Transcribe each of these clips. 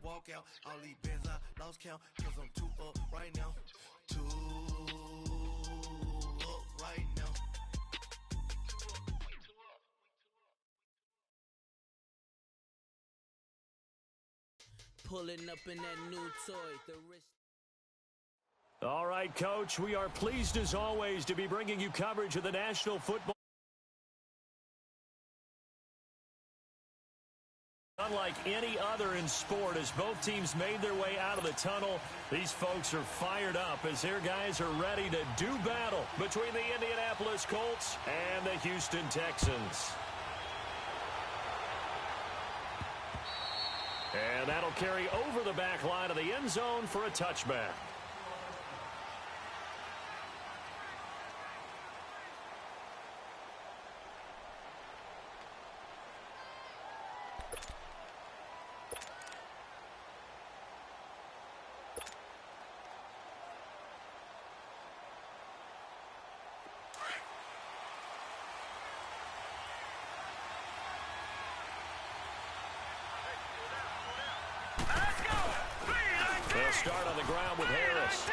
walk out. All these bands I lost count, cause I'm too up right now. Too up right now. Pulling up in that new toy, the wrist. All right, Coach, we are pleased as always to be bringing you coverage of the National Football. Unlike any other in sport, as both teams made their way out of the tunnel, these folks are fired up as their guys are ready to do battle between the Indianapolis Colts and the Houston Texans. And that'll carry over the back line of the end zone for a touchback. They'll start on the ground with Harris.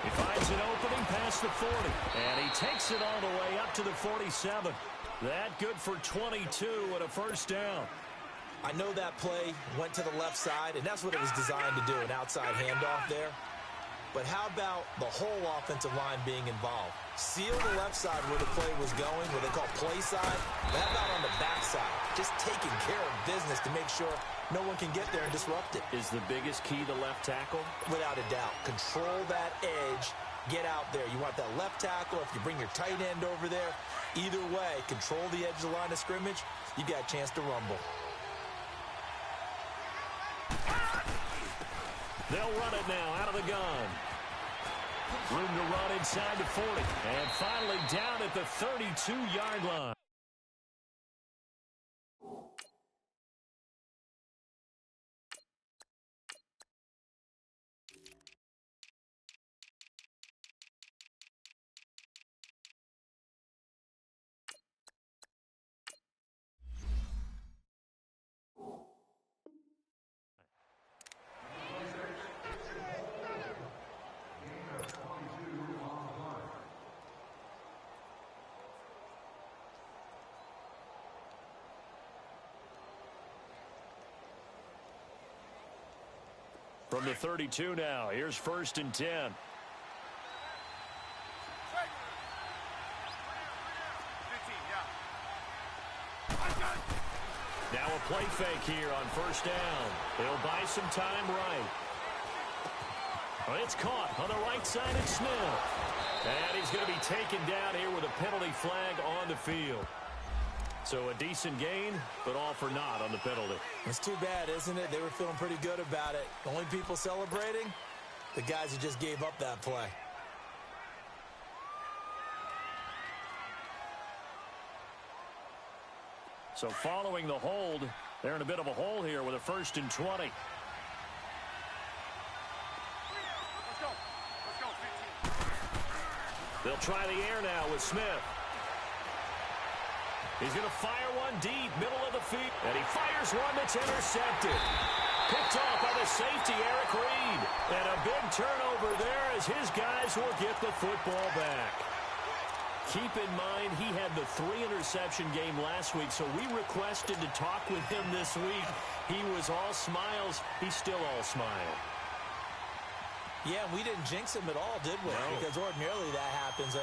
He finds an opening past the 40, and he takes it all the way up to the 47. That good for 22 and a first down. I know that play went to the left side, and that's what it was designed to do, an outside handoff there. But how about the whole offensive line being involved? Seal the left side where the play was going, where they call play side. But how about on the back side? Just taking care of business to make sure no one can get there and disrupt it. Is the biggest key the left tackle? Without a doubt. Control that edge. Get out there. You want that left tackle. If you bring your tight end over there, either way, control the edge of the line of scrimmage, you got a chance to rumble. They'll run it now out of the gun. Room to run inside the 40. And finally down at the 32-yard line. From the 32 now, here's 1st and 10. Now a play fake here on 1st down. They'll buy some time right. Well, it's caught on the right side of Smith. And he's going to be taken down here with a penalty flag on the field. So a decent gain, but all for naught on the penalty. It's too bad, isn't it? They were feeling pretty good about it. The only people celebrating, the guys who just gave up that play. So following the hold, they're in a bit of a hole here with a 1st and 20. They'll try the air now with Smith. He's going to fire one deep, middle of the field. And he fires one that's intercepted. Picked off by the safety, Eric Reed. And a big turnover there as his guys will get the football back. Keep in mind, he had the 3-interception game last week, so we requested to talk with him this week. He was all smiles. He's still all smile. Yeah, we didn't jinx him at all, did we? No. Because ordinarily that happens.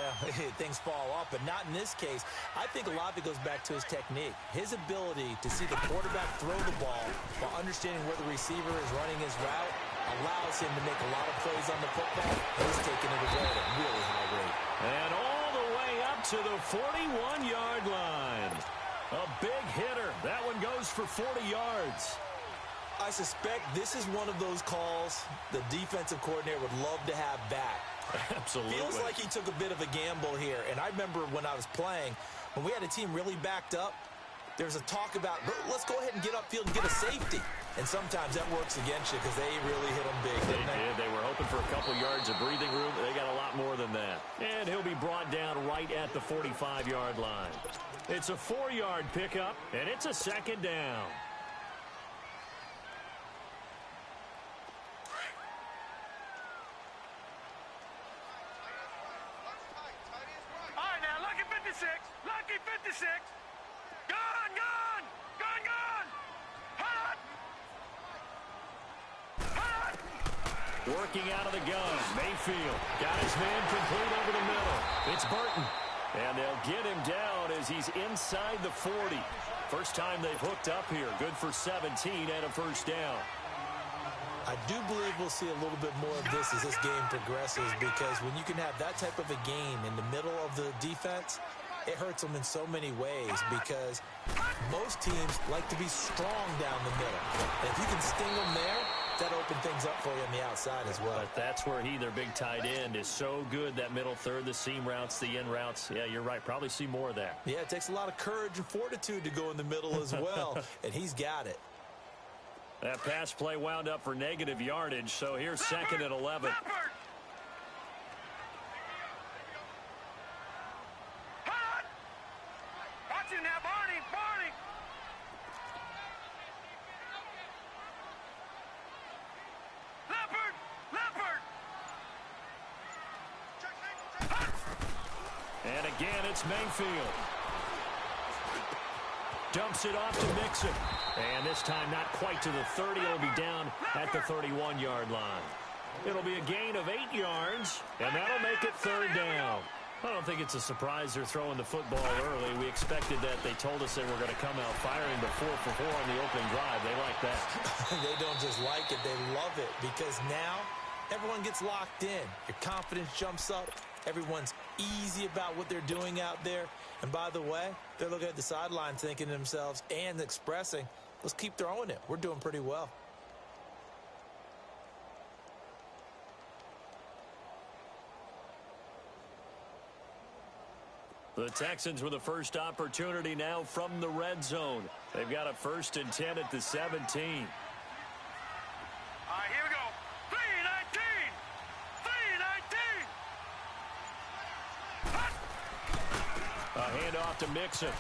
Things fall off, but not in this case. I think a lot of it goes back to his technique. His ability to see the quarterback throw the ball while understanding where the receiver is running his route allows him to make a lot of plays on the football. He's taking it away at a really high rate. And all the way up to the 41-yard line. A big hitter. That one goes for 40 yards. I suspect this is one of those calls the defensive coordinator would love to have back. Absolutely. Feels like he took a bit of a gamble here. And I remember when I was playing, when we had a team really backed up, there was a talk about, let's go ahead and get upfield and get a safety. And sometimes that works against you because they really hit them big, didn't they? They were hoping for a couple yards of breathing room. They got a lot more than that. And he'll be brought down right at the 45-yard line. It's a 4-yard pickup, and it's a 2nd down. 26. Gone, gone, gone, gone. Hot. Hot. Working out of the gun. Mayfield got his man complete over the middle. It's Burton. And they'll get him down as he's inside the 40. First time they've hooked up here. Good for 17 and a first down. I do believe we'll see a little bit more of this as this game progresses, because when you can have that type of a game in the middle of the defense, it hurts them in so many ways, because most teams like to be strong down the middle. And if you can sting them there, that opens things up for you on the outside as well. But that's where their big tight end, is so good. That middle third, the seam routes, the in routes. Yeah, you're right. Probably see more of that. Yeah, it takes a lot of courage and fortitude to go in the middle as well, and he's got it. That pass play wound up for negative yardage, so here's second and 11. Hot. Watch him now, Barney, Barney. Leopard, Leopard. Hot. And again, it's Mayfield. Dumps it off to Mixon. And this time not quite to the 30. It'll be down at the 31-yard line. It'll be a gain of 8 yards, and that'll make it third down. I don't think it's a surprise they're throwing the football early. We expected that. They told us they were going to come out firing, but 4 for 4 on the opening drive. They like that. They don't just like it, they love it, because now everyone gets locked in. Your confidence jumps up. Everyone's easy about what they're doing out there. And by the way, they're looking at the sideline thinking to themselves and expressing, let's keep throwing it. We're doing pretty well. The Texans with the first opportunity now from the red zone. They've got a 1st and 10 at the 17. All right, here we go. 3-19. 3-19. Hot. A handoff to Mixon.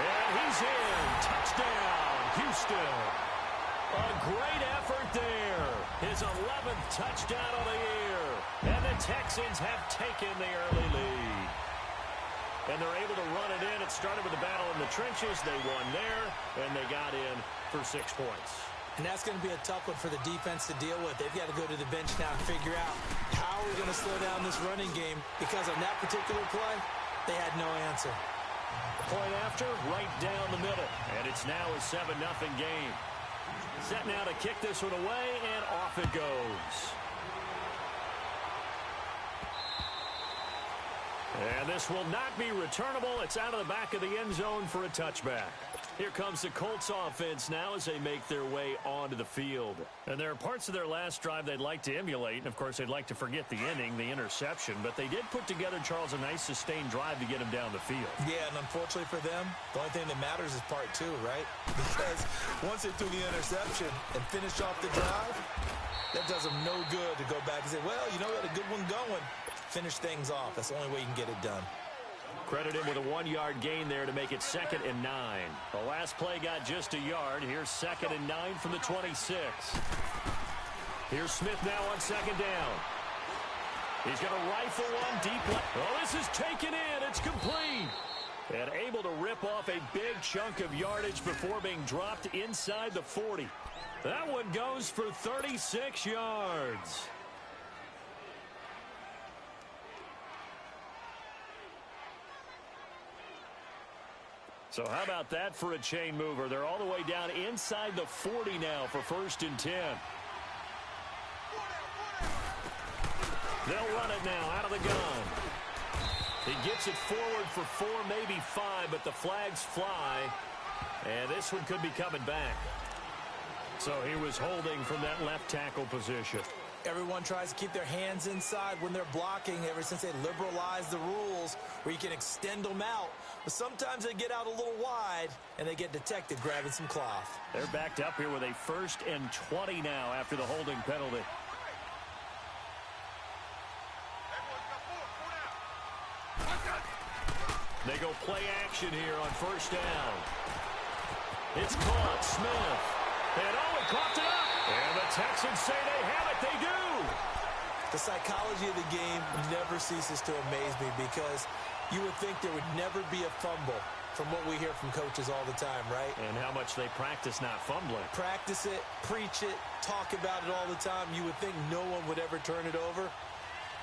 And he's in. Touchdown, Houston. A great effort there. His 11th touchdown of the year. And the Texans have taken the early lead. And they're able to run it in. It started with a battle in the trenches. They won there, and they got in for 6 points. And that's going to be a tough one for the defense to deal with. They've got to go to the bench now and figure out how we're going to slow down this running game, because on that particular play, they had no answer. Point after, right down the middle. And it's now a 7-0 game. Set now to kick this one away, and off it goes. And this will not be returnable. It's out of the back of the end zone for a touchback. Here comes the Colts offense now as they make their way onto the field. And there are parts of their last drive they'd like to emulate. And, of course, they'd like to forget the inning, the interception. But they did put together, Charles, a nice sustained drive to get him down the field. Yeah, and unfortunately for them, the only thing that matters is part 2, right? Because once they threw the interception and finished off the drive, that does them no good to go back and say, well, you know, we had a good one going. Finish things off. That's the only way you can get it done. Credit him with a 1-yard gain there to make it 2nd and 9. The last play got just a yard. Here's 2nd and 9 from the 26. Here's Smith now on 2nd down. He's going to rifle one deep left. Oh, this is taken in. It's complete. And able to rip off a big chunk of yardage before being dropped inside the 40. That one goes for 36 yards. So how about that for a chain mover? They're all the way down inside the 40 now for 1st and 10. They'll run it now out of the gun. He gets it forward for 4, maybe 5, but the flags fly. And this one could be coming back. So he was holding from that left tackle position. Everyone tries to keep their hands inside when they're blocking ever since they liberalized the rules where you can extend them out. But sometimes they get out a little wide and they get detected grabbing some cloth. They're backed up here with a 1st and 20 now after the holding penalty. They go play action here on 1st down. It's caught. Smith. And he coughed it up. And the Texans say they have it. They do. The psychology of the game never ceases to amaze me, because You would think there would never be a fumble from what we hear from coaches all the time, right? And how much they practice not fumbling. Practice it, preach it, talk about it all the time. You would think no one would ever turn it over.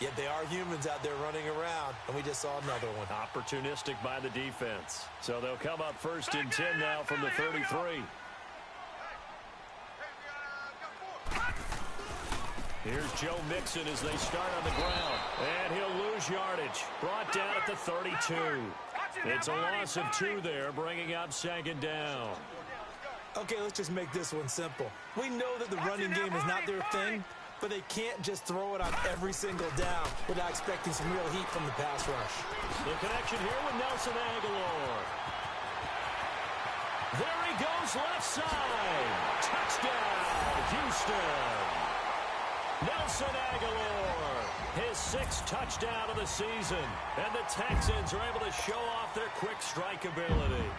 Yet they are humans out there running around, and we just saw another one. Opportunistic by the defense. So they'll come up 1st and 10 now from the 33. Here's Joe Mixon as they start on the ground. And he'll lose yardage. Brought down at the 32. It's a loss of 2 there, bringing up 2nd down. Okay, let's just make this one simple. We know that the running game is not their thing, but they can't just throw it on every single down without expecting some real heat from the pass rush. The connection here with Nelson Aguilar. There he goes, left side. Touchdown, Houston. Nelson Aguilar, his 6th touchdown of the season. And the Texans are able to show off their quick strike ability.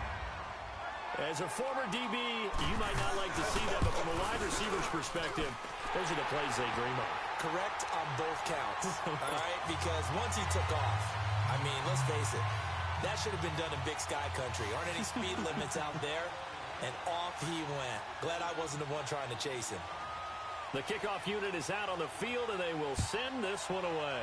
As a former DB, you might not like to see that, but from a wide receiver's perspective, those are the plays they dream of. Correct on both counts, all right? Because once he took off, I mean, let's face it, that should have been done in Big Sky Country. Aren't any speed limits out there? And off he went. Glad I wasn't the one trying to chase him. The kickoff unit is out on the field, and they will send this one away.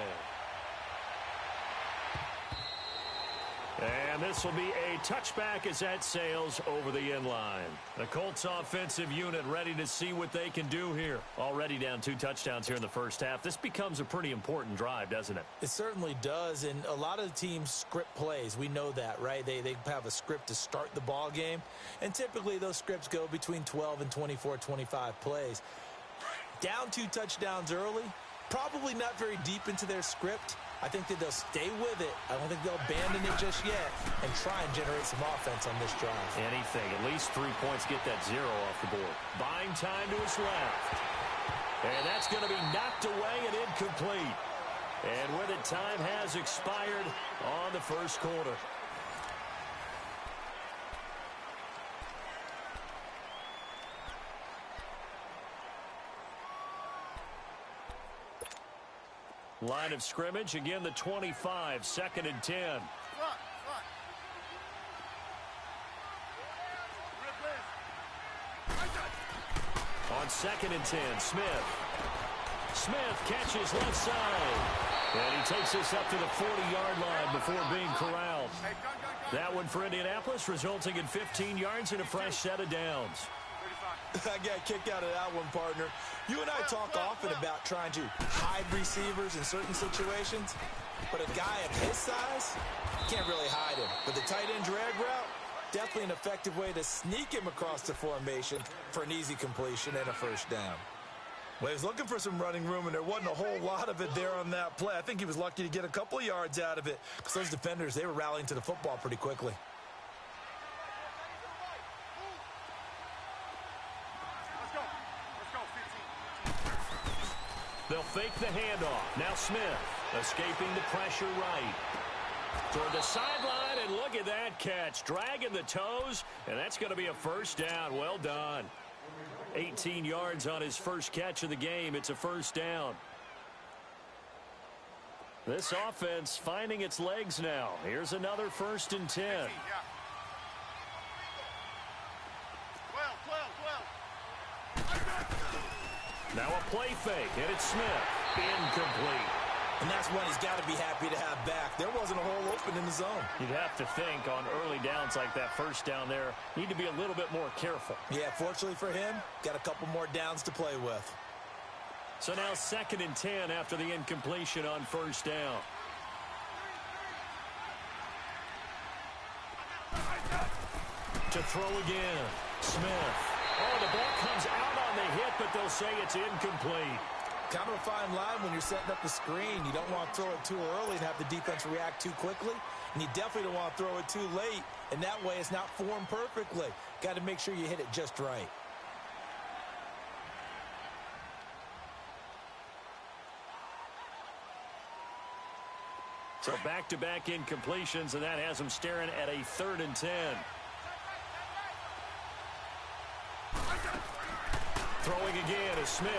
And this will be a touchback as that sails over the end line. The Colts offensive unit ready to see what they can do here. Already down 2 touchdowns here in the first half. This becomes a pretty important drive, doesn't it? It certainly does, and a lot of the teams script plays. We know that, right? They have a script to start the ball game, and typically those scripts go between 12 and 24, 25 plays. Down 2 touchdowns early, probably not very deep into their script. I think that they'll stay with it. I don't think they'll abandon it just yet and try and generate some offense on this drive. Anything. At least 3 points, get that 0 off the board. Buying time to his left. And that's going to be knocked away and incomplete. And with it, time has expired on the first quarter. Line of scrimmage, again the 25, 2nd and 10. On 2nd and 10, Smith. Smith catches left side. And he takes this up to the 40-yard line before being corralled. That one for Indianapolis, resulting in 15 yards and a fresh set of downs. I got kicked out of that one, partner. You and I talk often about trying to hide receivers in certain situations, but a guy of his size, can't really hide him. But the tight end drag route, definitely an effective way to sneak him across the formation for an easy completion and a first down. Well, he was looking for some running room, and there wasn't a whole lot of it there on that play. I think he was lucky to get a couple of yards out of it because those defenders, they were rallying to the football pretty quickly. They'll fake the handoff. Now Smith escaping the pressure right. Toward the sideline, and look at that catch. Dragging the toes, and that's going to be a first down. Well done. 18 yards on his first catch of the game. It's a first down. This offense finding its legs now. Here's another 1st and 10. Now a play fake, and it's Smith. Incomplete. And that's one he's got to be happy to have back. There wasn't a hole open in the zone. You'd have to think on early downs like that first down there, need to be a little bit more careful. Yeah, fortunately for him, got a couple more downs to play with. So now 2nd and 10 after the incompletion on first down. To throw again, Smith. Oh, the ball comes out on the hit, but they'll say it's incomplete. Kind of a fine line when you're setting up the screen. You don't want to throw it too early and have the defense react too quickly. And you definitely don't want to throw it too late. And that way it's not formed perfectly. Got to make sure you hit it just right. So back-to-back incompletions, and that has them staring at a 3rd and 10. Throwing again is Smith.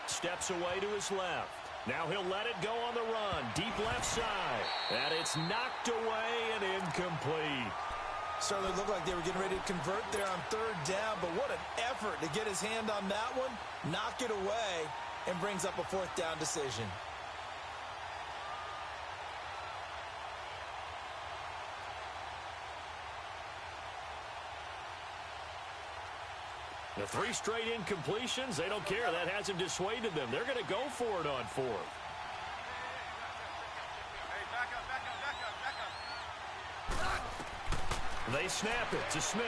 Steps away to his left. Now he'll let it go on the run. Deep left side. And it's knocked away and incomplete. Certainly looked like they were getting ready to convert there on third down, but what an effort to get his hand on that one, knock it away, and brings up a fourth down decision. The 3 straight incompletions, they don't care. That hasn't dissuaded them. They're going to go for it on fourth. They snap it to Smith.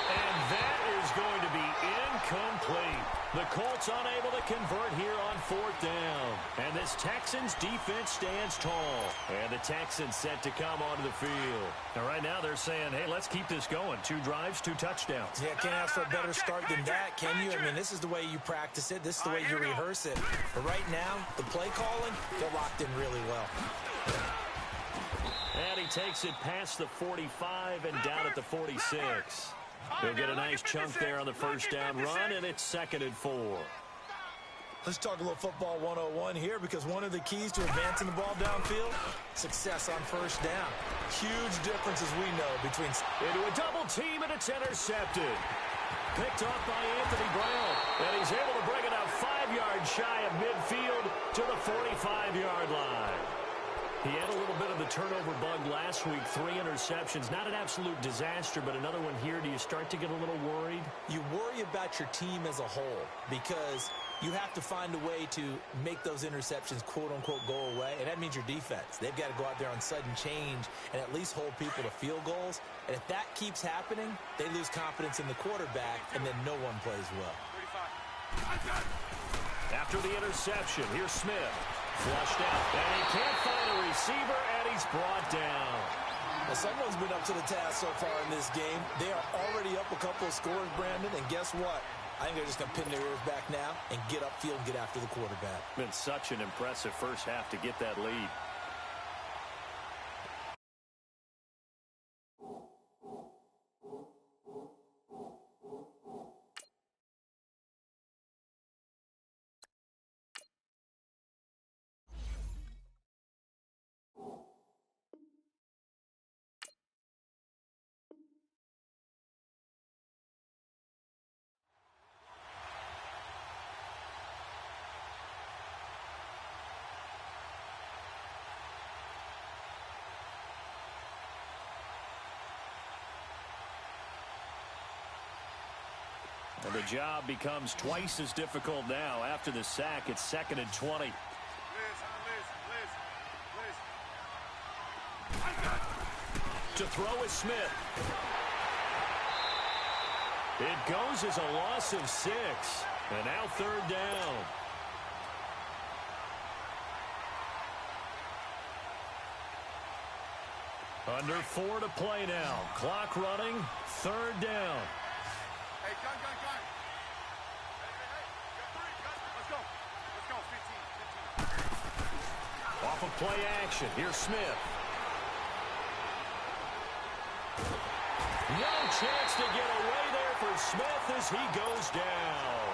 And that is going to be incomplete. The Colts unable to convert here on fourth down. And this Texans defense stands tall. And the Texans set to come onto the field. And right now they're saying, hey, let's keep this going. 2 drives, 2 touchdowns. Yeah, can't ask for a better start than that, can you? I mean, this is the way you practice it. This is the way you rehearse it. But right now, the play calling, they're locked in really well. And he takes it past the 45 and down at the 46. He'll get a nice chunk there on the first down run, and it's 2nd and 4. Let's talk a little football 101 here, because one of the keys to advancing the ball downfield, success on first down. Huge difference, as we know, between... Into a double team, and it's intercepted. Picked off by Anthony Brown, and he's able to bring it out 5 yards shy of midfield to the 45-yard line. He had a little bit of the turnover bug last week, 3 interceptions. Not an absolute disaster, but another one here. Do you start to get a little worried? You worry about your team as a whole, because you have to find a way to make those interceptions, quote-unquote, go away, and that means your defense. They've got to go out there on sudden change and at least hold people to field goals. And if that keeps happening, they lose confidence in the quarterback, and then no one plays well. After the interception, here's Smith. Flushed out, and he can't find a receiver, and he's brought down. Well, someone's been up to the task so far in this game. They are already up a couple of scores, Brandon, and guess what? I think they're just going to pin their ears back now and get upfield and get after the quarterback. Been such an impressive first half to get that lead. And the job becomes twice as difficult now. After the sack, it's 2nd and 20. To throw is Smith. It goes as a loss of 6. And now 3rd down. Under 4 to play now. Clock running. 3rd down. Hey, gun. Let's go. 15. Off of play action. Here's Smith. No chance to get away there for Smith as he goes down.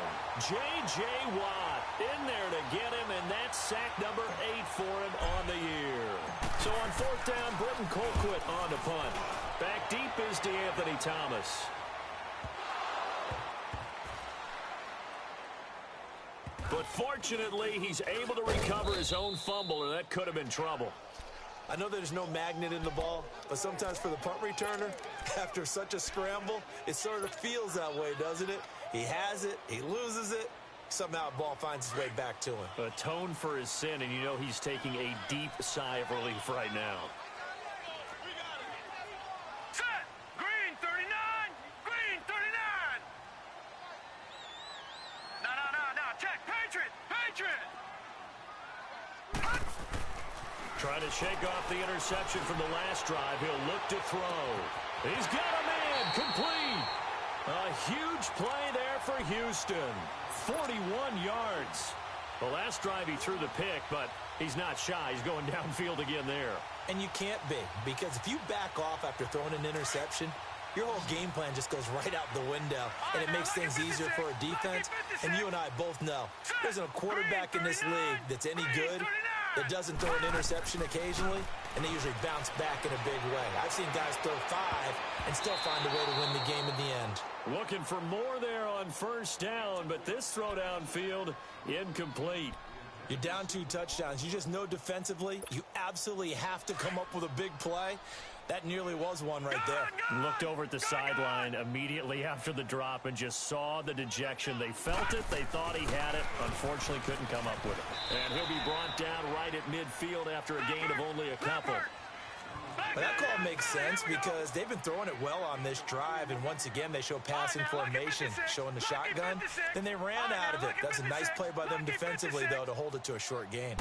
J.J. Watt in there to get him, and that's sack number 8 for him on the year. So on 4th down, Britton Colquitt on to punt. Back deep is DeAnthony Thomas. But fortunately, he's able to recover his own fumble, and that could have been trouble. I know there's no magnet in the ball, but sometimes for the punt returner, after such a scramble, it sort of feels that way, doesn't it? He has it, he loses it, somehow the ball finds its way back to him. Atone for his sin, and you know he's taking a deep sigh of relief right now. Set! Green 39! Green 39! No. Check! Patriot! Trying to shake off the interception from the last drive. He'll look to throw. He's got a man complete. A huge play there for Houston. 41 yards. The last drive he threw the pick, but he's not shy. He's going downfield again there. And you can't be, because if you back off after throwing an interception, your whole game plan just goes right out the window, and it makes things easier for a defense. And you and I both know there's a quarterback in this league that's any good that doesn't throw an interception occasionally, and they usually bounce back in a big way. I've seen guys throw 5 and still find a way to win the game in the end. Looking for more there on first down, but this throw downfield incomplete. You're down 2 touchdowns. You just know defensively you absolutely have to come up with a big play. That nearly was one right there. Looked over at the sideline immediately after the drop and just saw the dejection. They felt it. They thought he had it. Unfortunately, couldn't come up with it. And he'll be brought down right at midfield after a gain of only a couple. Well, that call makes sense because they've been throwing it well on this drive, and once again they show passing formation, showing the shotgun. Then they ran out of it. That's a nice play by them defensively, though, to hold it to a short gain.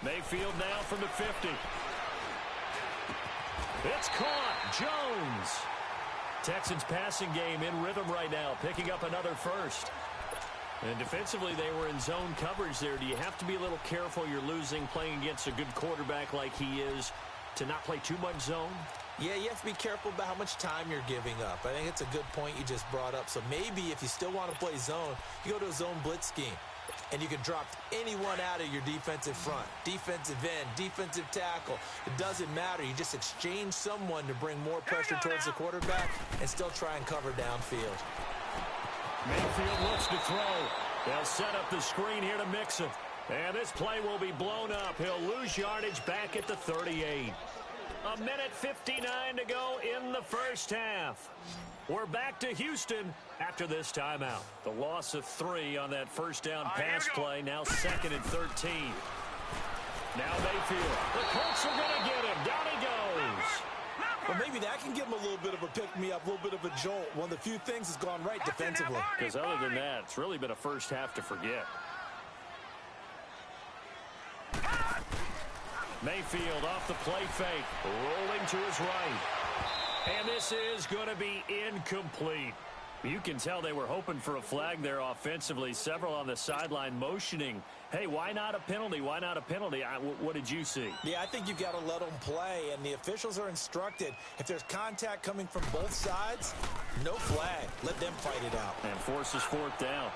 Mayfield now from the 50. It's caught. Jones. Texans passing game in rhythm right now, picking up another first. And defensively, they were in zone coverage there. Do you have to be a little careful? You're losing, playing against a good quarterback like he is, to not play too much zone? Yeah, you have to be careful about how much time you're giving up. I think it's a good point you just brought up. So maybe if you still want to play zone, you go to a zone blitz scheme. And you can drop anyone out of your defensive front. Defensive end, defensive tackle. It doesn't matter. You just exchange someone to bring more pressure towards the quarterback and still try and cover downfield. Mayfield looks to throw. They'll set up the screen here to mix it. And this play will be blown up. He'll lose yardage back at the 38. A minute 59 to go in the first half. We're back to Houston after this timeout. The loss of 3 on that first down pass play. Now 2nd and 13. Now Mayfield. The Colts are going to get him. Down he goes. Well, maybe that can give him a little bit of a pick-me-up, a little bit of a jolt. One of the few things that's gone right defensively. Because other than that, it's really been a first half to forget. Mayfield off the play fake, rolling to his right. And this is going to be incomplete. You can tell they were hoping for a flag there offensively. Several on the sideline motioning, hey, why not a penalty? Why not a penalty? What did you see? Yeah, I think you've got to let them play, and the officials are instructed. If there's contact coming from both sides, no flag. Let them fight it out. And forces 4th down.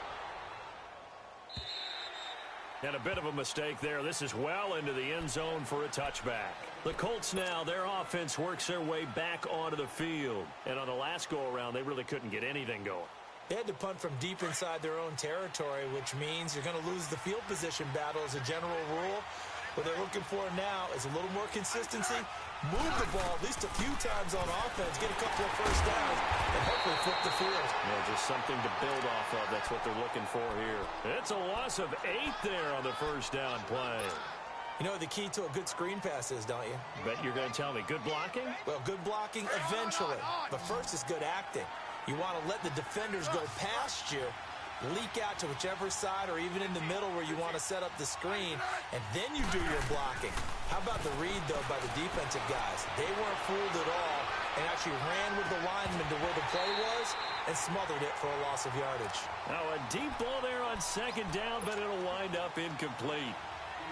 And a bit of a mistake there. This is well into the end zone for a touchback. The Colts now, their offense works their way back onto the field. And on the last go-around, they really couldn't get anything going. They had to punt from deep inside their own territory, which means you're going to lose the field position battle as a general rule. What they're looking for now is a little more consistency. Move the ball at least a few times on offense, get a couple of first downs, and hopefully flip the field. Yeah, just something to build off of. That's what they're looking for here. It's a loss of 8 there on the first down play. You know what the key to a good screen pass is, don't you? Bet you're going to tell me. Good blocking? Well, good blocking eventually. But first is good acting. You want to let the defenders go past you, leak out to whichever side or even in the middle where you want to set up the screen, and then you do your blocking. How about the read, though, by the defensive guys? They weren't fooled at all and actually ran with the lineman to where the play was and smothered it for a loss of yardage. Now a deep ball there on 2nd down, but it'll wind up incomplete.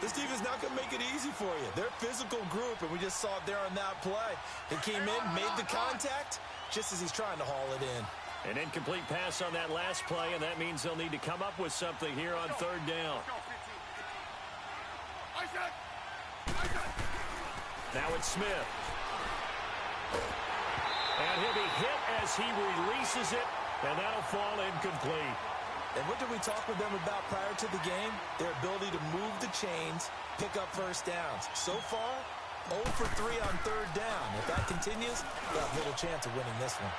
This defense not going to make it easy for you. They're a physical group, and we just saw it there on that play. They came in, made the contact, just as he's trying to haul it in. An incomplete pass on that last play, and that means they'll need to come up with something here on 3rd down. Now it's Smith. And he'll be hit as he releases it, and that'll fall incomplete. And what did we talk with them about prior to the game? Their ability to move the chains, pick up first downs. So far, 0 for 3 on 3rd down. If that continues, they'll have little chance of winning this one.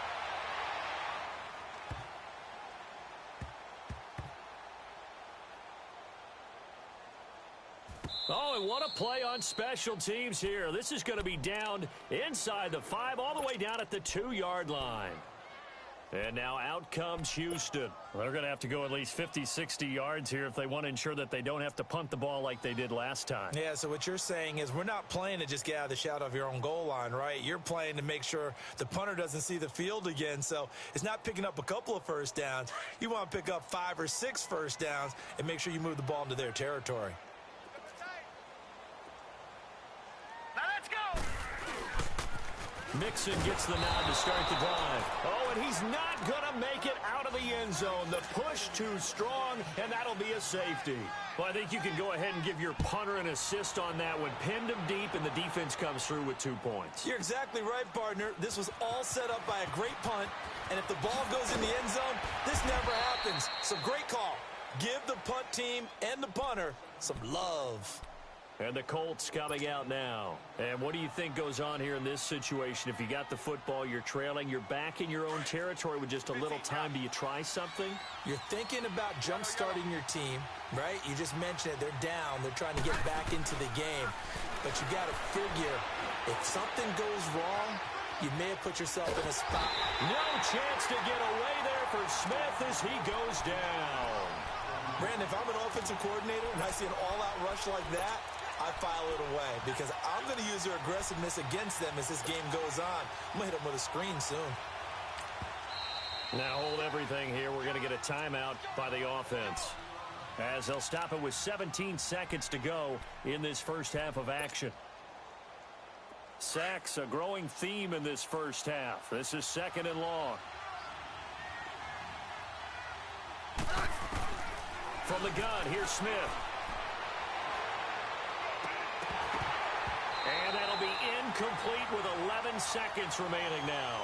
Oh, and what a play on special teams here. This is going to be down inside the 5, all the way down at the 2-yard line. And now out comes Houston. They're going to have to go at least 50, 60 yards here if they want to ensure that they don't have to punt the ball like they did last time. Yeah, so what you're saying is we're not playing to just get out of the shadow of your own goal line, right? You're playing to make sure the punter doesn't see the field again. So it's not picking up a couple of first downs. You want to pick up 5 or 6 first downs and make sure you move the ball into their territory. Mixon gets the nod to start the drive. Oh, and he's not going to make it out of the end zone. The push too strong, and that'll be a safety. Well, I think you can go ahead and give your punter an assist on that one. Pinned him deep, and the defense comes through with 2 points. You're exactly right, partner. This was all set up by a great punt, and if the ball goes in the end zone, this never happens. So great call. Give the punt team and the punter some love. And the Colts coming out now. And what do you think goes on here in this situation? If you got the football, you're trailing, you're back in your own territory with just a little time. Do you try something? You're thinking about jump-starting your team, right? You just mentioned it. They're down. They're trying to get back into the game. But you got to figure, if something goes wrong, you may have put yourself in a spot. No chance to get away there for Smith as he goes down. Brandon, if I'm an offensive coordinator and I see an all-out rush like that, I file it away because I'm going to use their aggressiveness against them as this game goes on. I'm going to hit them with a screen soon. Now hold everything here. We're going to get a timeout by the offense, as they'll stop it with 17 seconds to go in this first half of action. Sacks, a growing theme in this first half. This is 2nd and long. From the gun, here's Smith. And that'll be incomplete with 11 seconds remaining now.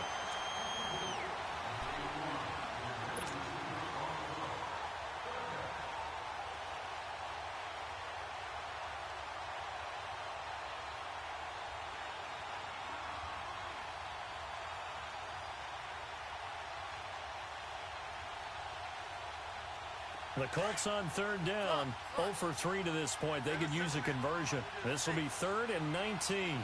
The Colts on 3rd down, 0 for 3 to this point. They could use a conversion. This will be 3rd and 19.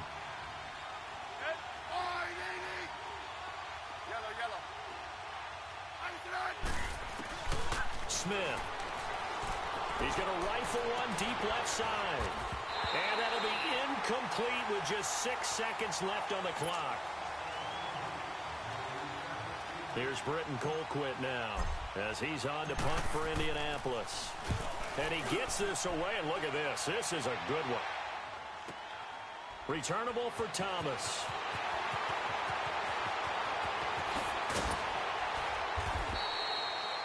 Smith. He's going to rifle one deep left side. And that'll be incomplete with just 6 seconds left on the clock. Here's Britton Colquitt now, as he's on to punt for Indianapolis. And he gets this away, and look at this. This is a good one. Returnable for Thomas.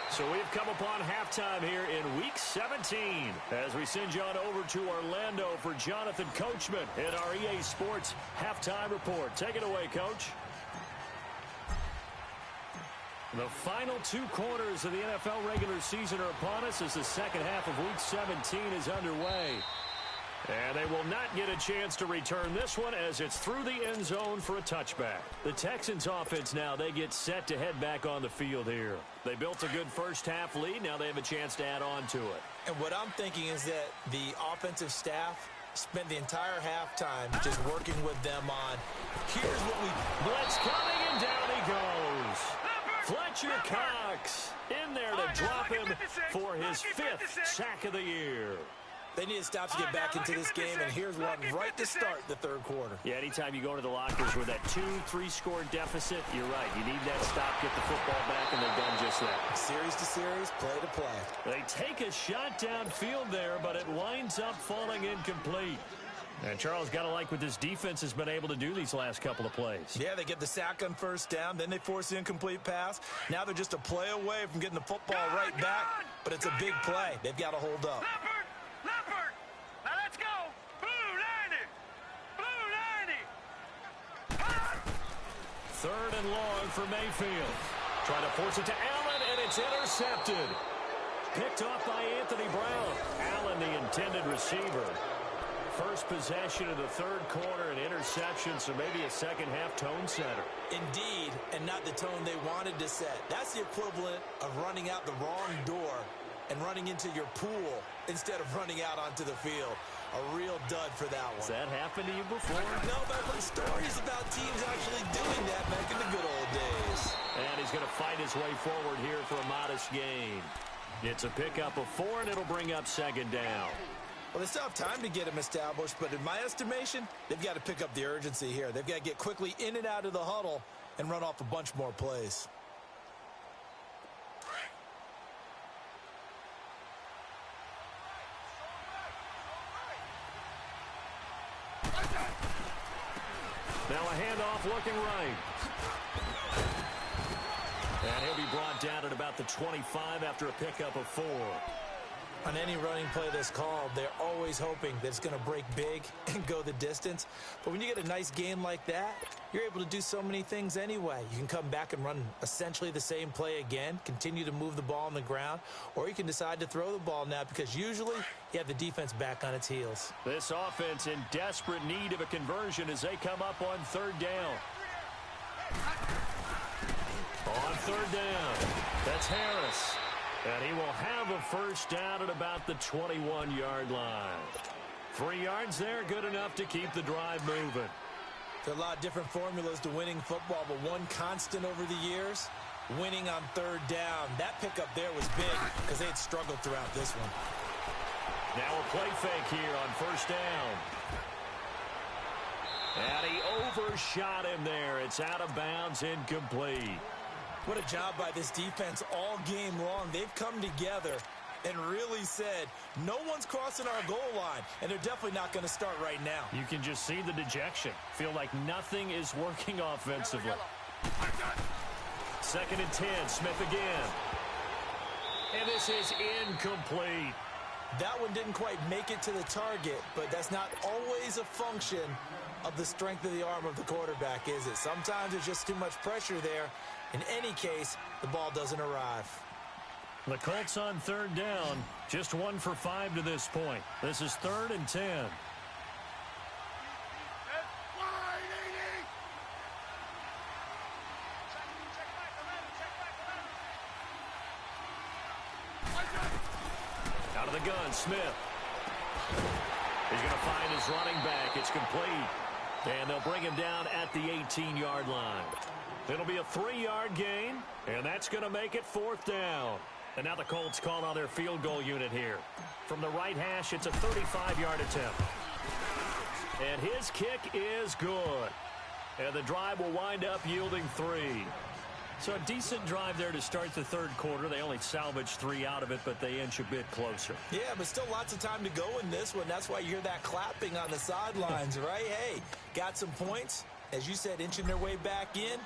So we've come upon halftime here in Week 17 as we send you on over to Orlando for Jonathan Coachman in our EA Sports Halftime Report. Take it away, Coach. The final 2 quarters of the NFL regular season are upon us as the second half of Week 17 is underway. And they will not get a chance to return this one as it's through the end zone for a touchback. The Texans offense now, they get set to head back on the field here. They built a good first half lead. Now they have a chance to add on to it. And what I'm thinking is that the offensive staff spent the entire halftime just working with them on, here's what we... Blitz coming, and down he goes. Fletcher Cox in there to drop him for his 5th sack of the year. They need to stop to get back into this game, and here's one right to start the 3rd quarter. Yeah, anytime you go into the lockers with that 2-3 score deficit, you're right. You need that stop, get the football back, and they've done just that. Series to series, play to play. They take a shot downfield there, but it winds up falling incomplete. And Charles, got to like what this defense has been able to do these last couple of plays. Yeah, they get the sack on 1st down, then they force the incomplete pass. Now they're just a play away from getting the football right back, but it's a big play. They've got to hold up. Leopard! Now let's go! Blue 90! Blue 90! 3rd and long for Mayfield. Trying to force it to Allen, and it's intercepted. Picked off by Anthony Brown. Allen, the intended receiver. First possession of the 3rd quarter, an interception, so maybe a second-half tone setter. Indeed, and not the tone they wanted to set. That's the equivalent of running out the wrong door and running into your pool instead of running out onto the field. A real dud for that one. Has that happened to you before? No, but I've heard stories about teams actually doing that back in the good old days. And he's going to fight his way forward here for a modest gain. It's a pickup of 4, and it'll bring up 2nd down. Well, they still have time to get him established, but in my estimation, they've got to pick up the urgency here. They've got to get quickly in and out of the huddle and run off a bunch more plays. Now a handoff looking right. And he'll be brought down at about the 25 after a pickup of 4. On any running play that's called, they're always hoping that it's going to break big and go the distance. But when you get a nice game like that, you're able to do so many things anyway. You can come back and run essentially the same play again, continue to move the ball on the ground, or you can decide to throw the ball now because usually you have the defense back on its heels. This offense in desperate need of a conversion as they come up on 3rd down. On 3rd down, that's Harris. And he will have a first down at about the 21-yard line. 3 yards there, good enough to keep the drive moving. There are a lot of different formulas to winning football, but one constant over the years, winning on 3rd down. That pickup there was big because they had struggled throughout this one. Now a play fake here on 1st down. And he overshot him there. It's out of bounds, incomplete. What a job by this defense all game long. They've come together and really said, no one's crossing our goal line, and they're definitely not going to start right now. You can just see the dejection. Feel like nothing is working offensively. 2nd and 10, Smith again. And this is incomplete. That one didn't quite make it to the target, but that's not always a function of the strength of the arm of the quarterback, is it? Sometimes there's just too much pressure there. In any case, the ball doesn't arrive. The Colts on 3rd down, just 1 for 5 to this point. This is 3rd and 10. Out of the gun, Smith. He's going to find his running back. It's complete. And they'll bring him down at the 18-yard line. It'll be a 3-yard gain, and that's going to make it 4th down. And now the Colts call on their field goal unit here. From the right hash, it's a 35-yard attempt. And his kick is good. And the drive will wind up yielding 3. So a decent drive there to start the 3rd quarter. They only salvaged 3 out of it, but they inch a bit closer. Yeah, but still lots of time to go in this one. That's why you hear that clapping on the sidelines, right? Hey, got some points. As you said, inching their way back in.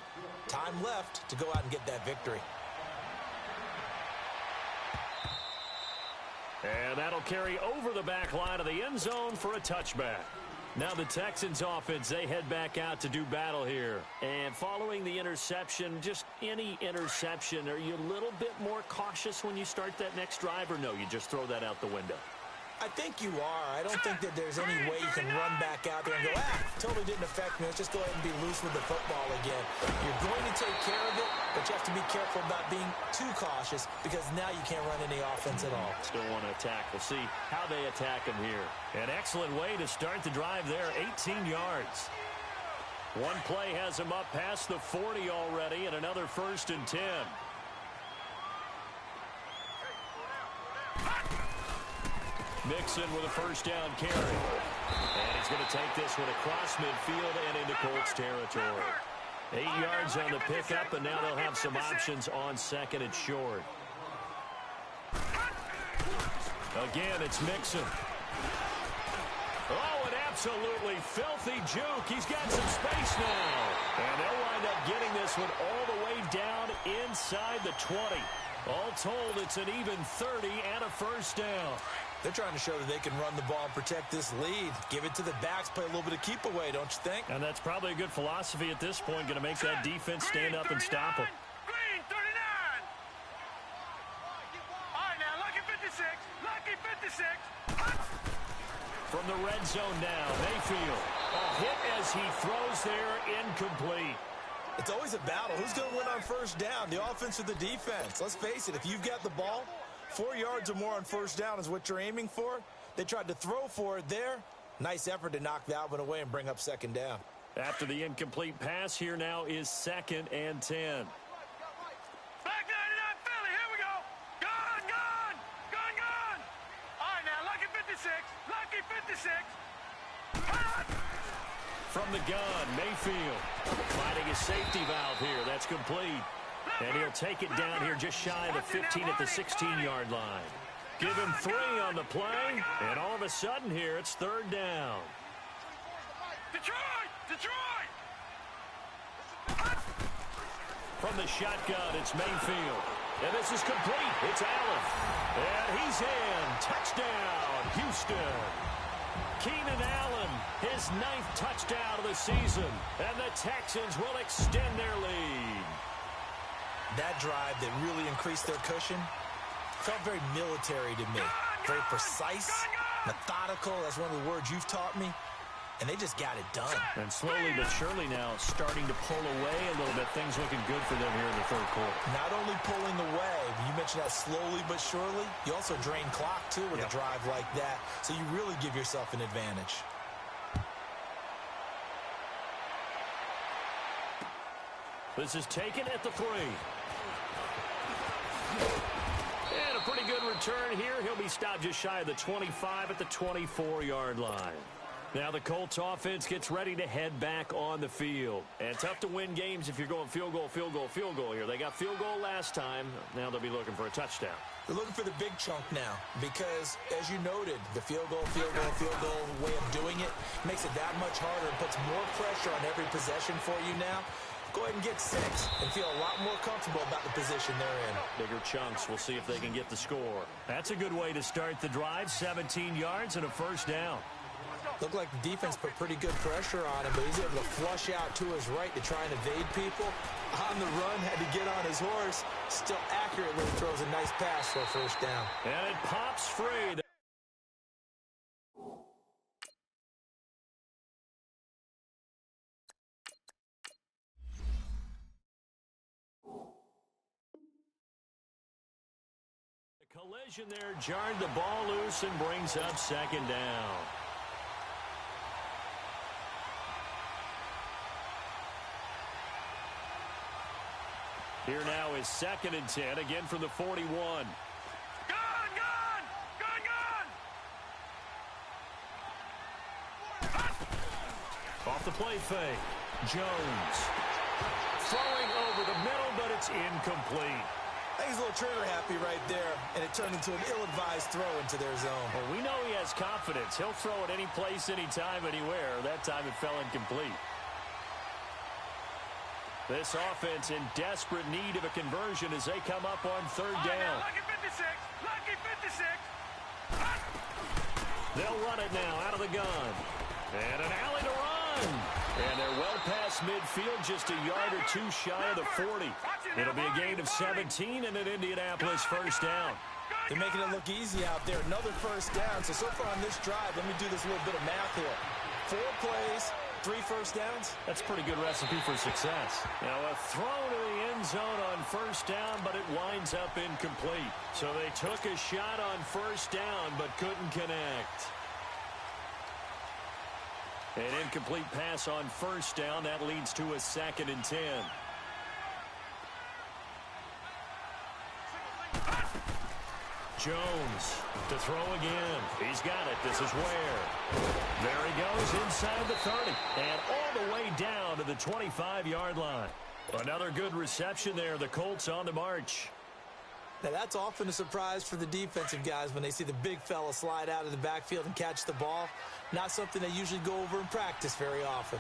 Time left to go out and get that victory. And that'll carry over the back line of the end zone for a touchback. Now the Texans offense, they head back out to do battle here. And following the interception, just any interception, are you a little bit more cautious when you start that next drive, or no, you just throw that out the window? I think you are. I don't think that there's any way you can run back out there and go, totally didn't affect me. Let's just go ahead and be loose with the football again. You're going to take care of it, but you have to be careful about being too cautious because now you can't run any offense at all. Still want to attack. We'll see how they attack him here. An excellent way to start the drive there, 18 yards. One play has him up past the 40 already, and another 1st and 10. Mixon with a 1st down carry. And he's going to take this one across midfield and into Colts territory. 8 yards on the pickup, and now they'll have some options on 2nd and short. Again, it's Mixon. Oh, an absolutely filthy juke. He's got some space now. And they'll wind up getting this one all the way down inside the 20. All told, it's an even 30 and a 1st down. They're trying to show that they can run the ball and protect this lead. Give it to the backs, play a little bit of keep away, don't you think? And that's probably a good philosophy at this point, going to make that defense stand up and stop them. Green 39. All right, now, lucky 56. Lucky 56. From the red zone now, Mayfield. A hit as he throws there, incomplete. It's always a battle. Who's going to win on 1st down, the offense or the defense? Let's face it, if you've got the ball, 4 yards or more on 1st down is what you're aiming for. They tried to throw for it there. Nice effort to knock that one away and bring up 2nd down. After the incomplete pass, here now is 2nd and 10. Back 99 Philly, here we go. Gone, gone, gone, gone. All right, now, lucky 56. Lucky 56. From the gun, Mayfield finding his safety valve here. That's complete. And he'll take it down here just shy of the 15 at the 16-yard line. Give him 3 on the play, and all of a sudden here it's 3rd down. Detroit! Detroit! From the shotgun, it's Mayfield. And this is complete. It's Allen. And he's in. Touchdown, Houston. Keenan Allen, his 9th touchdown of the season. And the Texans will extend their lead. That drive that really increased their cushion felt very military to me. Very precise, methodical. That's one of the words you've taught me. And they just got it done. And slowly but surely now starting to pull away a little bit. Things looking good for them here in the third quarter. Not only pulling away, you mentioned that slowly but surely, you also drain clock, too, with a drive like that. So you really give yourself an advantage. This is taken at the 3. And a pretty good return here. He'll be stopped just shy of the 25 at the 24-yard line. Now the Colts offense gets ready to head back on the field. And tough to win games if you're going field goal, field goal, field goal here. They got field goal last time. Now they'll be looking for a touchdown. They're looking for the big chunk now because, as you noted, the field goal way of doing it makes it that much harder and puts more pressure on every possession for you now. Go ahead and get 6 and feel a lot more comfortable about the position they're in. Bigger chunks. We'll see if they can get the score. That's a good way to start the drive. 17 yards and a first down. Looked like the defense put pretty good pressure on him, but he's able to flush out to his right to try and evade people. On the run, had to get on his horse. Still accurately throws a nice pass for a first down. And it pops free. The collision there jarred the ball loose and brings up second down. Here now is 2nd and 10, again from the 41. Gun! Off the play fake. Jones. Throwing over the middle, but it's incomplete. I think he's a little trigger happy right there, and it turned into an ill-advised throw into their zone. Well, we know he has confidence. He'll throw it any place, anytime, anywhere. That time it fell incomplete. This offense in desperate need of a conversion as they come up on 3rd down. Lucky 56! Lucky 56! They'll run it now out of the gun. And an alley to run. And they're well past midfield, just a yard or 2 shy of the 40. It'll be a gain of 17 and an Indianapolis first down. They're making it look easy out there. Another first down. So far on this drive, let me do this little bit of math here. 4 plays, 3 first downs. That's a pretty good recipe for success. Now a throw to the end zone on first down, but it winds up incomplete. So they took a shot on first down, but couldn't connect. An incomplete pass on first down. That leads to a 2nd and 10. Jones to throw again. He's got it. This is Ware. There he goes inside the 30 and all the way down to the 25-yard line. Another good reception there. The Colts on the march. Now, that's often a surprise for the defensive guys when they see the big fella slide out of the backfield and catch the ball. Not something they usually go over in practice very often.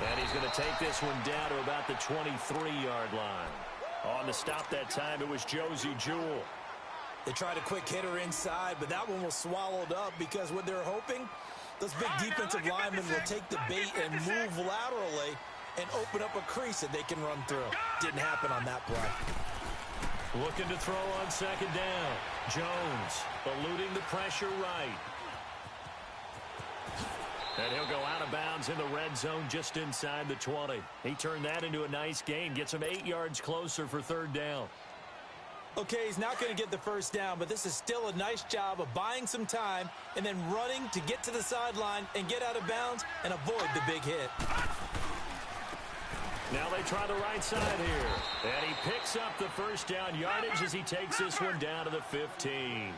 And he's going to take this one down to about the 23-yard line. On the stop that time, it was Josie Jewell. They tried a quick hitter inside, but that one was swallowed up because what they're hoping, those big defensive linemen will take the bait and move laterally and open up a crease that they can run through. Didn't happen on that play. Looking to throw on 2nd down. Jones eluding the pressure right. And he'll go out of bounds in the red zone just inside the 20. He turned that into a nice gain. Gets him 8 yards closer for 3rd down. Okay, he's not going to get the first down, but this is still a nice job of buying some time and then running to get to the sideline and get out of bounds and avoid the big hit. Now they try the right side here. And he picks up the first down yardage as he takes this one down to the 15.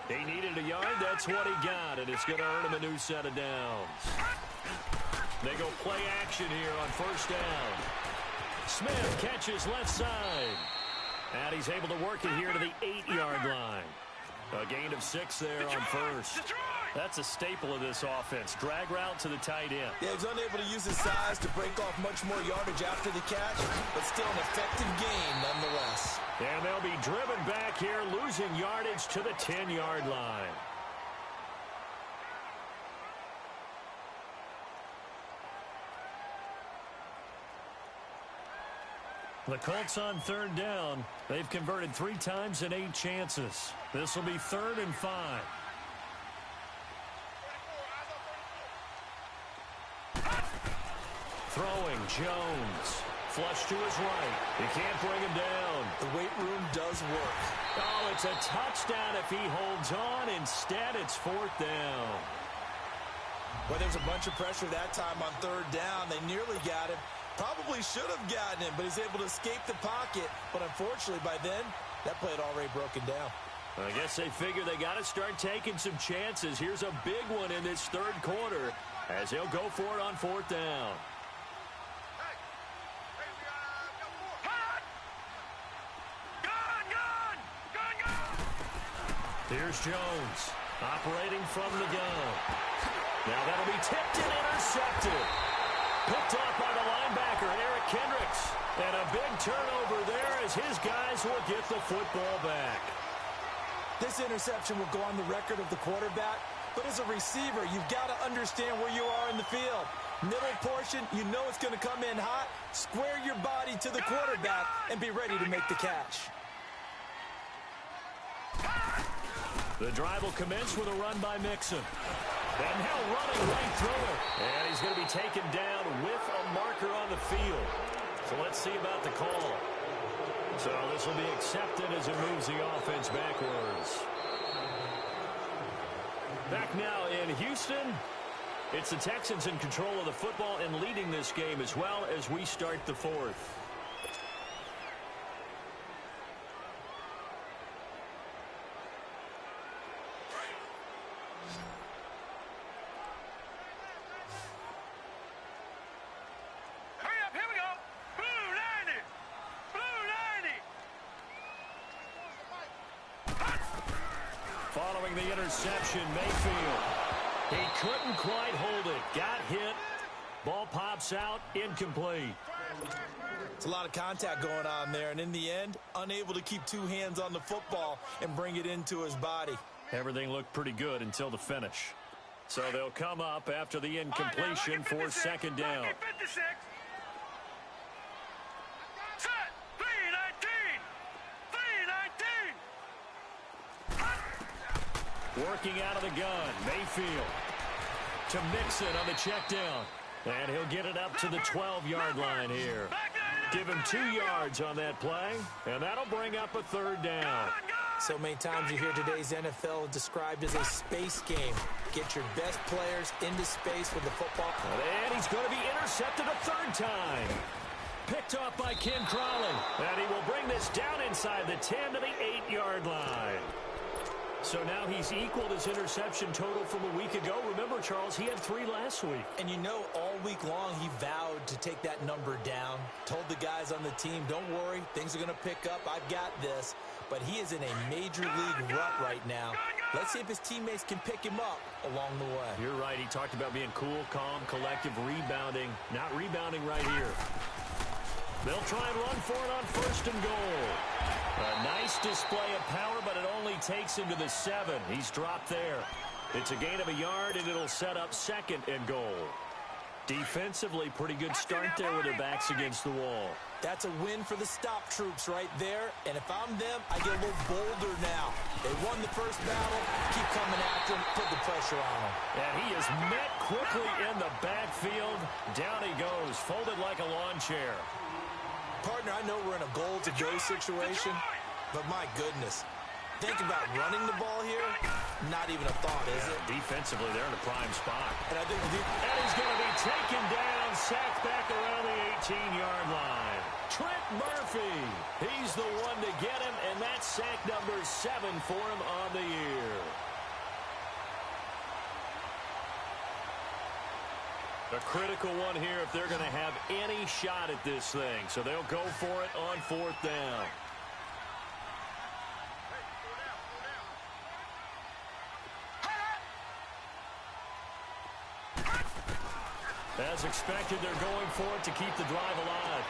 He needed a yard. That's what he got, and it's going to earn him a new set of downs. They go play action here on first down. Smith catches left side. And he's able to work it here to the 8-yard line. A gain of 6 there on first. Detroit! That's a staple of this offense. Drag route to the tight end. Yeah, he's unable to use his size to break off much more yardage after the catch, but still an effective gain nonetheless. And they'll be driven back here, losing yardage to the 10-yard line. The Colts on third down. They've converted 3 times in 8 chances. This will be 3rd and 5. Throwing, Jones. Flush to his right. He can't bring him down. The weight room does work. Oh, it's a touchdown if he holds on. Instead, it's 4th down. Well, there's a bunch of pressure that time on third down. They nearly got him. Probably should have gotten him, but he's able to escape the pocket. But unfortunately, by then, that play had already broken down. I guess they figure they got to start taking some chances. Here's a big one in this third quarter as he'll go for it on 4th down. Here's Jones, operating from the gun. Now that'll be tipped and intercepted. Picked off by the linebacker, Eric Kendricks. And a big turnover there as his guys will get the football back. This interception will go on the record of the quarterback, but as a receiver, you've got to understand where you are in the field. Middle portion, you know it's going to come in hot. Square your body to the quarterback and be ready to make the catch. The drive will commence with a run by Mixon. And now running right through it. And he's going to be taken down with a marker on the field. So let's see about the call. So this will be accepted as it moves the offense backwards. Back now in Houston. It's the Texans in control of the football and leading this game as well as we start the 4th. Following the interception, Mayfield. He couldn't quite hold it. Got hit. Ball pops out. Incomplete. It's a lot of contact going on there, and in the end, unable to keep 2 hands on the football and bring it into his body. Everything looked pretty good until the finish. So they'll come up after the incompletion for 2nd down. Working out of the gun, Mayfield to Mixon on the check down. And he'll get it up to the 12-yard line here. Give him 2 yards on that play, and that'll bring up a 3rd down. So many times you hear today's NFL described as a space game. Get your best players into space with the football. And he's going to be intercepted a 3rd time. Picked off by Ken Crawley. And he will bring this down inside the 10 to the 8-yard line. So now he's equaled his interception total from a week ago. Remember, Charles, he had 3 last week. And you know, all week long he vowed to take that number down. Told the guys on the team, don't worry, things are going to pick up. I've got this. But he is in a major league rut right now. Let's see if his teammates can pick him up along the way. You're right. He talked about being cool, calm, collective, rebounding. Not rebounding right here. They'll try and run for it on 1st and goal. A nice display of power, but it only takes him to the 7. He's dropped there. It's a gain of a yard, and it'll set up 2nd and goal. Defensively, pretty good start there with their backs against the wall. That's a win for the stop troops right there. And if I'm them, I get a little bolder now. They won the first battle. Keep coming after him. Put the pressure on him. And he is met quickly in the backfield. Down he goes, folded like a lawn chair. Partner, I know we're in a goal-to-go situation, but my goodness. Think about running the ball here. Not even a thought, is it? Defensively, they're in a prime spot. And I think and he's going to be taken down, sacked back around the 18-yard line. Trent Murphy, he's the one to get him, and that's sack number 7 for him on the year. A critical one here if they're going to have any shot at this thing. So they'll go for it on 4th down. as expected, they're going for it to keep the drive alive.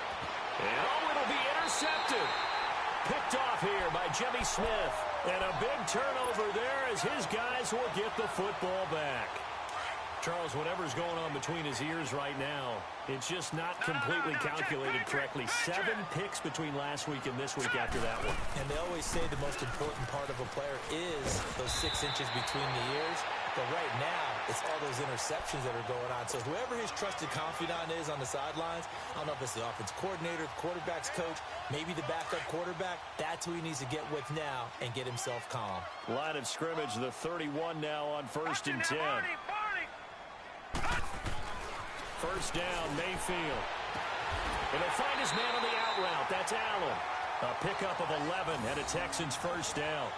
And oh, it'll be intercepted. Picked off here by Jimmy Smith. And a big turnover there as his guys will get the football back. Charles, whatever's going on between his ears right now, it's just not completely calculated correctly. 7 picks between last week and this week after that one. And they always say the most important part of a player is those 6 inches between the ears. But right now, it's all those interceptions that are going on. So whoever his trusted confidant is on the sidelines, I don't know if it's the offense coordinator, the quarterback's coach, maybe the backup quarterback, that's who he needs to get with now and get himself calm. Line of scrimmage, the 31 now on 1st and 10. First down, Mayfield. And he'll find his man on the out route. That's Allen. A pickup of 11 and a Texans first down.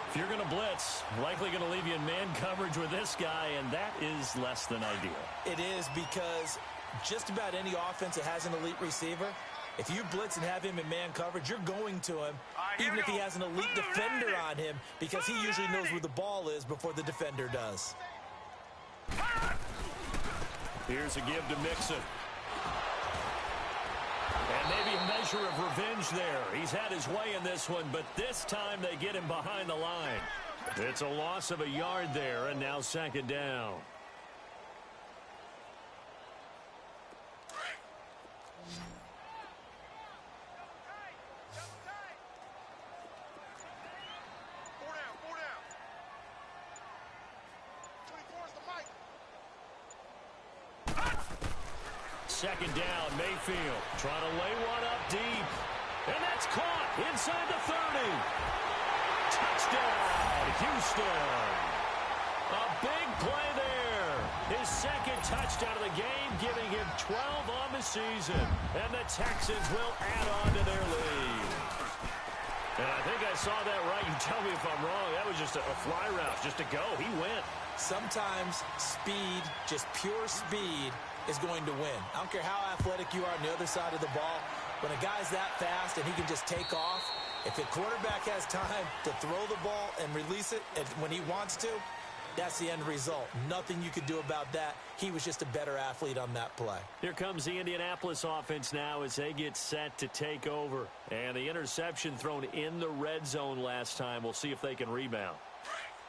If you're going to blitz, likely going to leave you in man coverage with this guy, and that is less than ideal. It is, because just about any offense that has an elite receiver, if you blitz and have him in man coverage, you're going to him, even if he has an elite defender on him, because he usually knows where the ball is before the defender does. Here's a give to Mixon. And maybe a measure of revenge there. He's had his way in this one, but this time they get him behind the line. It's a loss of a yard there, and now 2nd down. Second down, Mayfield trying to lay one up deep. And that's caught inside the 30. Touchdown, Houston. A big play there. His 2nd touchdown of the game, giving him 12 on the season. And the Texans will add on to their lead. And I think I saw that right. You tell me if I'm wrong. That was just a fly route, just a go. He went. Sometimes speed, just pure speed, is going to win. I don't care how athletic you are on the other side of the ball. When a guy's that fast and he can just take off, if the quarterback has time to throw the ball and release it when he wants to, that's the end result. Nothing you could do about that. He was just a better athlete on that play. Here comes the Indianapolis offense now as they get set to take over. And the interception thrown in the red zone last time. We'll see if they can rebound.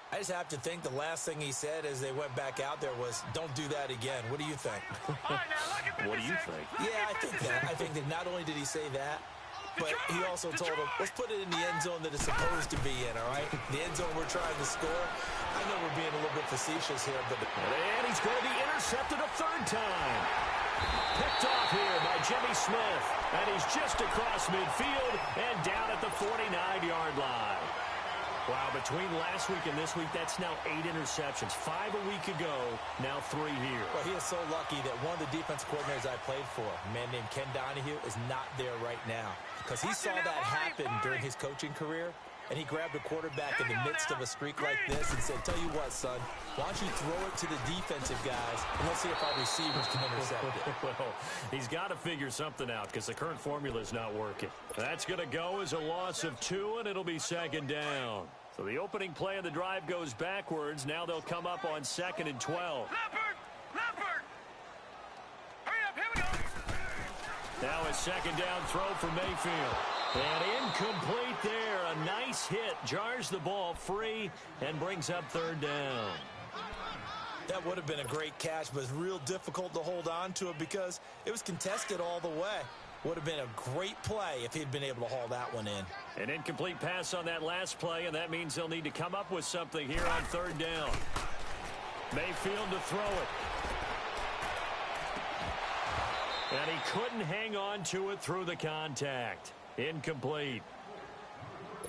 I just have to think the last thing he said as they went back out there was, don't do that again. What do you think? What do you think? Yeah, I think that. I think that not only did he say that, but he also told him, let's put it in the end zone that it's supposed to be in, all right? The end zone we're trying to score. I know we're being a little bit facetious here, but... And he's going to be intercepted a 3rd time. Picked off here by Jimmy Smith. And he's just across midfield and down at the 49-yard line. Wow, between last week and this week, that's now 8 interceptions. 5 a week ago, now 3 here. Well, he is so lucky that one of the defense coordinators I played for, a man named Ken Donahue, is not there right now. Because he saw that happen during his coaching career, and he grabbed a quarterback in the midst of a streak like this and said, tell you what, son, why don't you throw it to the defensive guys, and let's see if our receivers can intercept it. Well, he's got to figure something out because the current formula is not working. That's going to go as a loss of 2, and it'll be 2nd down. So the opening play of the drive goes backwards. Now they'll come up on 2nd and 12. Leopard! Hurry up, here we go! Now a 2nd down throw for Mayfield. And incomplete there. A nice hit. Jars the ball free and brings up 3rd down. That would have been a great catch, but it's real difficult to hold on to it because it was contested all the way. Would have been a great play if he'd been able to haul that one in. An incomplete pass on that last play, and that means they'll need to come up with something here on 3rd down. Mayfield to throw it. And he couldn't hang on to it through the contact. Incomplete.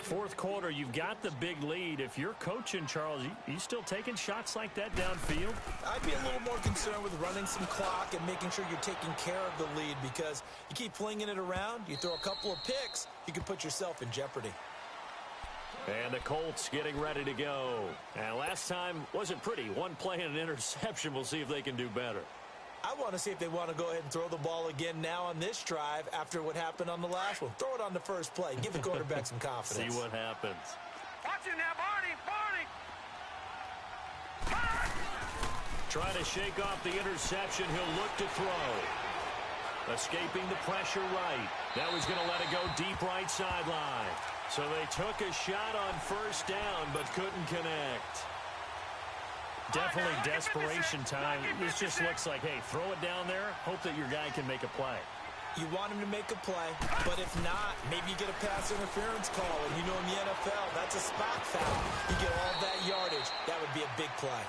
4th quarter, you've got the big lead. If you're coaching, Charles, you still taking shots like that downfield? I'd be a little more concerned with running some clock and making sure you're taking care of the lead because you keep flinging it around, you throw a couple of picks, you can put yourself in jeopardy. And the Colts getting ready to go. And last time wasn't pretty. 1 play and an interception. We'll see if they can do better. I want to see if they want to go ahead and throw the ball again now on this drive after what happened on the last one. Throw it on the first play. Give the quarterback some confidence. See what happens. Watch it now, Barney! Trying to shake off the interception. He'll look to throw. Escaping the pressure right. That was going to let it go deep right sideline. So they took a shot on first down, but couldn't connect. Definitely desperation time. This just looks like, hey, throw it down there. Hope that your guy can make a play. You want him to make a play, but if not, maybe you get a pass interference call. And you know in the NFL, that's a spot foul. You get all that yardage. That would be a big play.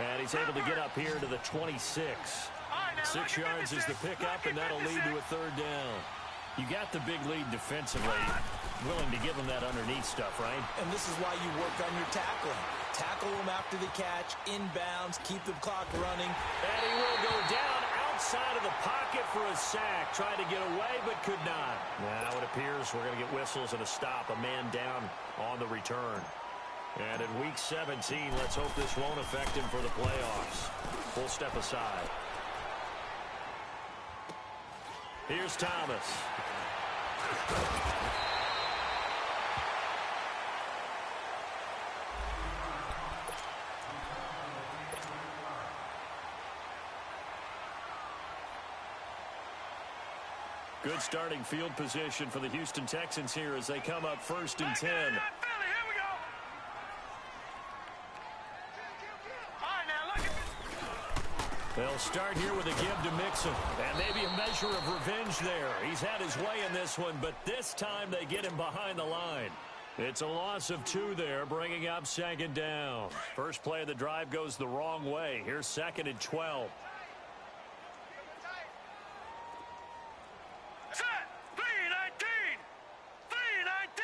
And he's able to get up here to the 26. 6 yards is the pickup, and that'll lead to a third down. You got the big lead defensively. Willing to give him that underneath stuff, right? And this is why you work on your tackling. Tackle him after the catch, inbounds, keep the clock running. And he will go down outside of the pocket for a sack. Tried to get away, but could not. Now it appears we're going to get whistles and a stop. A man down on the return. And in Week 17, let's hope this won't affect him for the playoffs. Full step aside. Here's Thomas. Good starting field position for the Houston Texans here as they come up 1st and 10. They'll start here with a give to Mixon. And maybe a measure of revenge there. He's had his way in this one, but this time they get him behind the line. It's a loss of 2 there, bringing up 2nd down. First play of the drive goes the wrong way. Here's 2nd and 12. Set! 3-19! 3-19!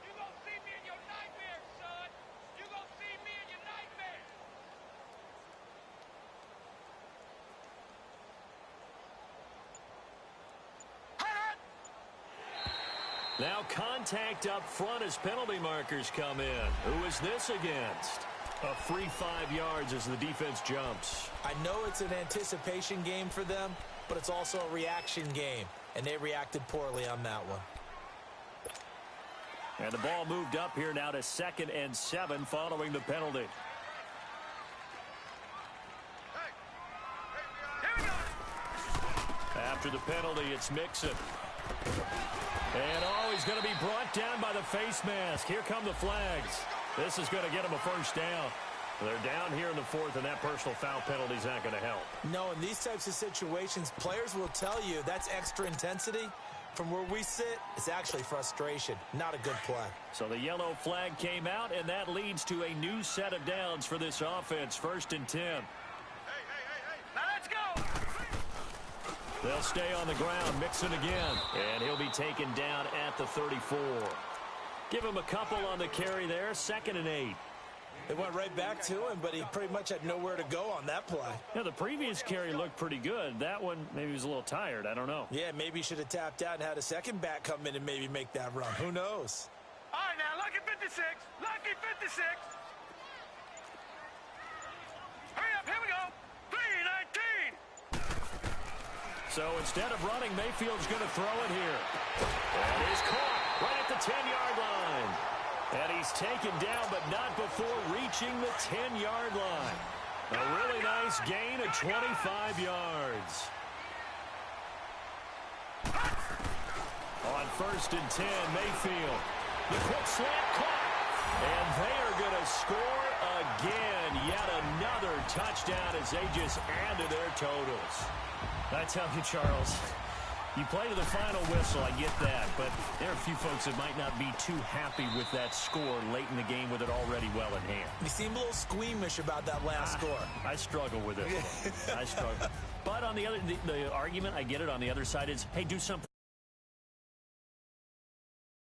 You gonna see me in your nightmares, son! You gonna see me in your nightmares! Now contact up front as penalty markers come in. Who is this against? A free 5 yards as the defense jumps. I know it's an anticipation game for them, but it's also a reaction game, and they reacted poorly on that one. And the ball moved up here now to 2nd and 7 following the penalty. After the penalty, it's Mixon. And he's going to be brought down by the face mask. Here come the flags. This is going to get him a first down. They're down here in the 4th, and that personal foul penalty is not going to help. No, in these types of situations, players will tell you that's extra intensity. From where we sit, it's actually frustration. Not a good play. So the yellow flag came out, and that leads to a new set of downs for this offense. 1st and 10. Hey. Now let's go! They'll stay on the ground. Mixon again. And he'll be taken down at the 34. Give him a couple on the carry there. 2nd and 8. They went right back to him, but he pretty much had nowhere to go on that play. Yeah, the previous carry looked pretty good. That one, maybe he was a little tired. I don't know. Yeah, maybe he should have tapped out and had a second back come in and maybe make that run. Who knows? All right, now, lucky 56. Lucky 56. Hurry up, here we go. 3-19. So instead of running, Mayfield's going to throw it here. And he's caught right at the 10-yard line. And he's taken down, but not before reaching the 10-yard line. A really nice gain of 25 yards. On 1st and 10, Mayfield. The quick slant caught. And they are going to score again. Yet another touchdown as they just add to their totals. I tell you, Charles, you play to the final whistle, I get that, but there are a few folks that might not be too happy with that score late in the game with it already well in hand. You seem a little squeamish about that last score. I struggle with it. I struggle. But on the other, the argument, I get it, on the other side is, hey, do something.